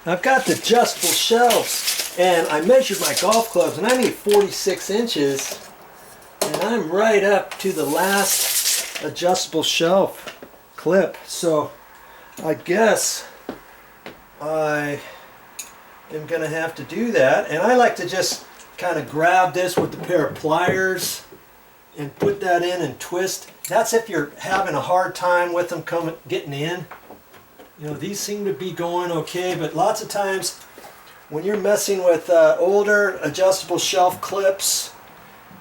I've got the adjustable shelves, and I measured my golf clubs, and I need 46 inches, and I'm right up to the last adjustable shelf clip. So I guess I am going to have to do that, and I like to just kind of grab this with a pair of pliers and put that in and twist. That's if you're having a hard time with them getting in. You know, these seem to be going okay, but lots of times when you're messing with older adjustable shelf clips,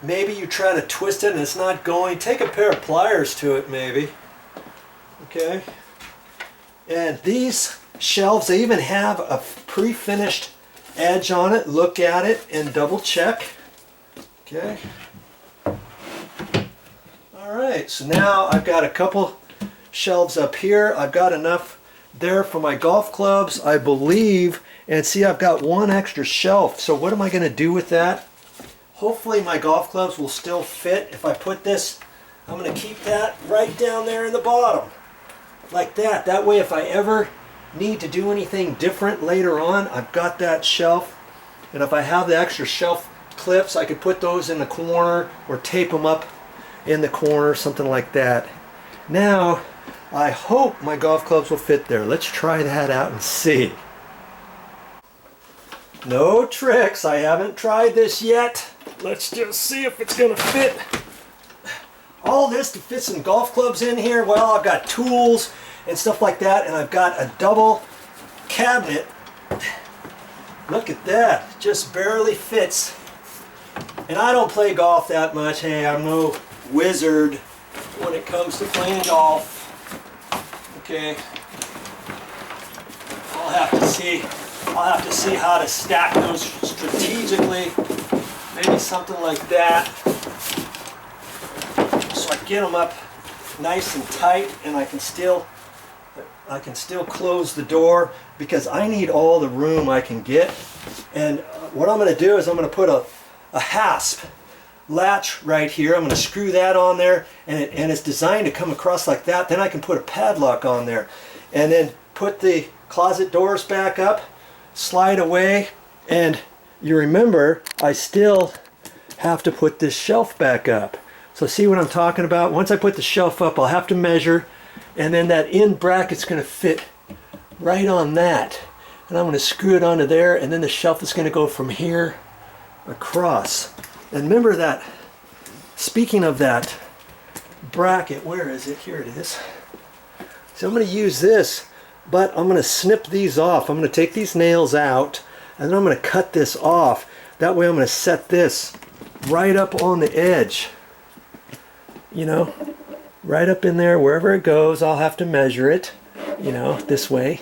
maybe you try to twist it and it's not going. Take a pair of pliers to it maybe. Okay. And these shelves, they even have a pre-finished edge on it. Look at it and double check. Okay. Alright, so now I've got a couple shelves up here. I've got enough there for my golf clubs, I believe. And see, I've got one extra shelf. So what am I going to do with that? Hopefully my golf clubs will still fit. If I put this, I'm going to keep that right down there in the bottom. Like that. That way if I ever need to do anything different later on, I've got that shelf. And if I have the extra shelf clips, I could put those in the corner or tape them up in the corner, something like that. Now, I hope my golf clubs will fit there. Let's try that out and see. No tricks. I haven't tried this yet. Let's just see if it's going to fit. All this to fit some golf clubs in here. Well, I've got tools and stuff like that, and I've got a double cabinet. Look at that. Just barely fits. And I don't play golf that much. Hey, I'm no wizard when it comes to playing golf. Okay. I'll have to see how to stack those strategically. Maybe something like that. So I get them up nice and tight, and I can still close the door because I need all the room I can get. And what I'm going to do is I'm going to put a hasp latch right here. I'm going to screw that on there, and it's designed to come across like that. Then I can put a padlock on there, and then put the closet doors back up, slide away, and you remember I still have to put this shelf back up. So see what I'm talking about? Once I put the shelf up, I'll have to measure, and then that end bracket's going to fit right on that, and I'm going to screw it onto there, and then the shelf is going to go from here across. And remember that, speaking of that bracket, where is it? Here it is. So I'm going to use this, but I'm going to snip these off. I'm going to take these nails out, and then I'm going to cut this off. That way I'm going to set this right up on the edge. You know, right up in there, wherever it goes, I'll have to measure it, you know, this way.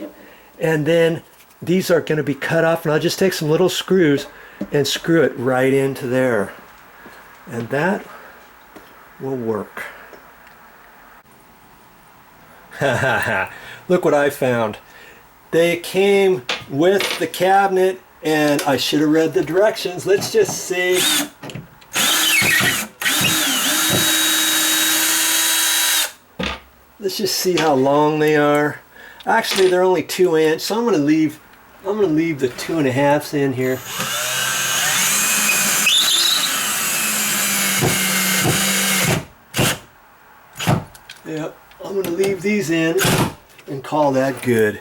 And then these are going to be cut off, and I'll just take some little screws and screw it right into there, and that will work. Look what I found. They came with the cabinet, and I should have read the directions. Let's just see. Let's just see how long they are. Actually, they're only 2 inch, so I'm going to leave the 2.5 in here. Yep, I'm going to leave these in and call that good.